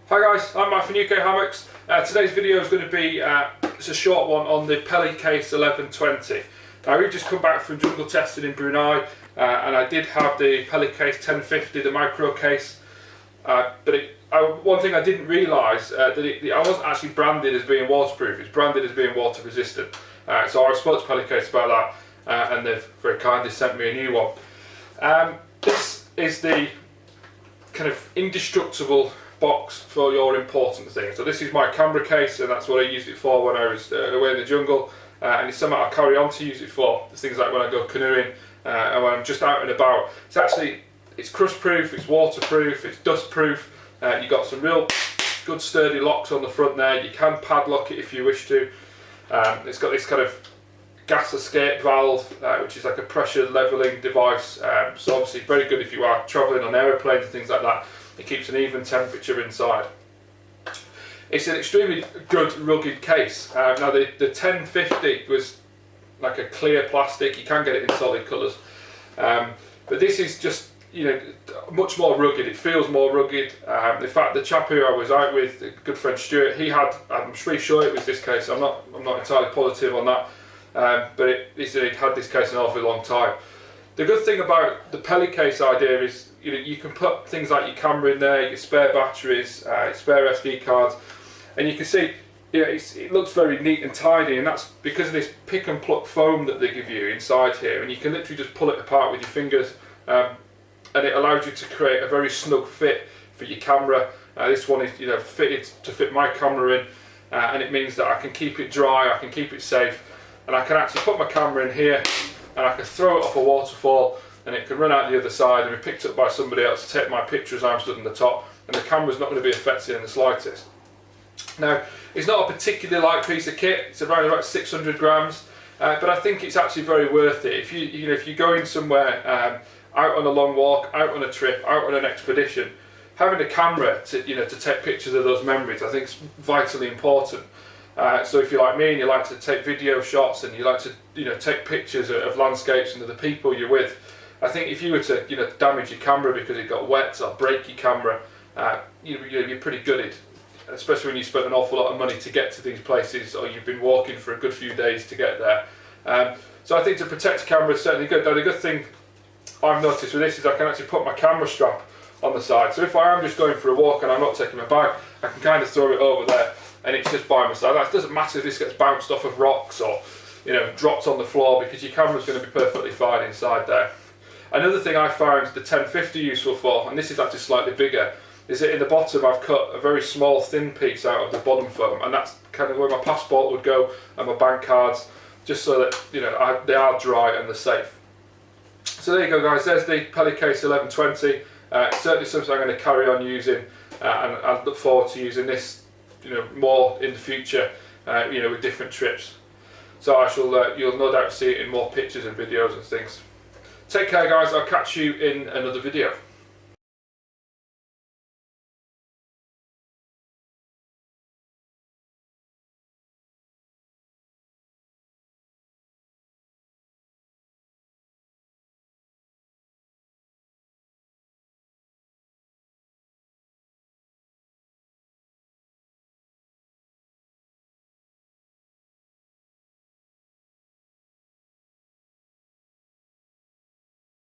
Hi guys, I'm Matt from UK Hammocks. Today's video is going to be it's a short one on the Peli case 1120. Now we've just come back from jungle testing in Brunei and I did have the Peli case 1050, the micro case, but one thing I didn't realise that I wasn't actually branded as being waterproof. It's branded as being water resistant. So I spoke to Peli case about that and they've very kindly sent me a new one. This is the kind of indestructible box for your important things. So this is my camera case, and that's what I used it for when I was away in the jungle, and it's something I carry on to use it for. It's things like when I go canoeing and when I'm just out and about. It's crust proof, it's waterproof, it's dust proof. You've got some real good sturdy locks on the front there. You can padlock it if you wish to. It's got this kind of gas escape valve, which is like a pressure leveling device, so obviously very good if you are travelling on aeroplanes and things like that. It keeps an even temperature inside. It's an extremely good rugged case. Now the 1050 was like a clear plastic. You can get it in solid colours, but this is just, you know, much more rugged. It feels more rugged. In fact, the chap who I was out with, a good friend Stuart, he had, I'm pretty sure it was this case. I'm not entirely positive on that, but he said he'd had this case an awfully long time. The good thing about the Peli case idea is, you know, you can put things like your camera in there, your spare batteries, your spare SD cards, and you can see, you know, it looks very neat and tidy, and that's because of this pick and pluck foam that they give you inside here, and you can literally just pull it apart with your fingers, and it allows you to create a very snug fit for your camera. This one is, you know, fitted to fit my camera in, and it means that I can keep it dry, I can keep it safe, and I can actually put my camera in here, and I can throw it off a waterfall, and it can run out the other side and be picked up by somebody else to take my picture as I'm stood on the top, and the camera's not going to be affected in the slightest. Now, it's not a particularly light piece of kit. It's around about 600 grams, but I think it's actually very worth it. If you're going somewhere, out on a long walk, out on a trip, out on an expedition, having a camera to take pictures of those memories, I think is vitally important. So if you're like me and you like to take video shots and you like to take pictures of landscapes and of the people you're with, I think if you were to damage your camera because it got wet or break your camera, you're pretty gutted, especially when you spent an awful lot of money to get to these places, or you've been walking for a good few days to get there. So I think to protect the camera is certainly good. Now the good thing I've noticed with this is I can actually put my camera strap on the side, so if I am just going for a walk and I'm not taking my bag, I can kind of throw it over there and it's just by my side. That doesn't matter if this gets bounced off of rocks or dropped on the floor, because your camera's going to be perfectly fine inside there. Another thing I found the 1050 useful for, and this is actually slightly bigger, is that in the bottom I've cut a very small thin piece out of the bottom foam, and that's kind of where my passport would go and my bank cards, just so that they are dry and they're safe. So there you go guys, there's the Peli case 1120. It's certainly something I'm going to carry on using, and I look forward to using this more in the future, with different trips. So I shall, you'll no doubt see it in more pictures and videos and things. Take care guys, I'll catch you in another video.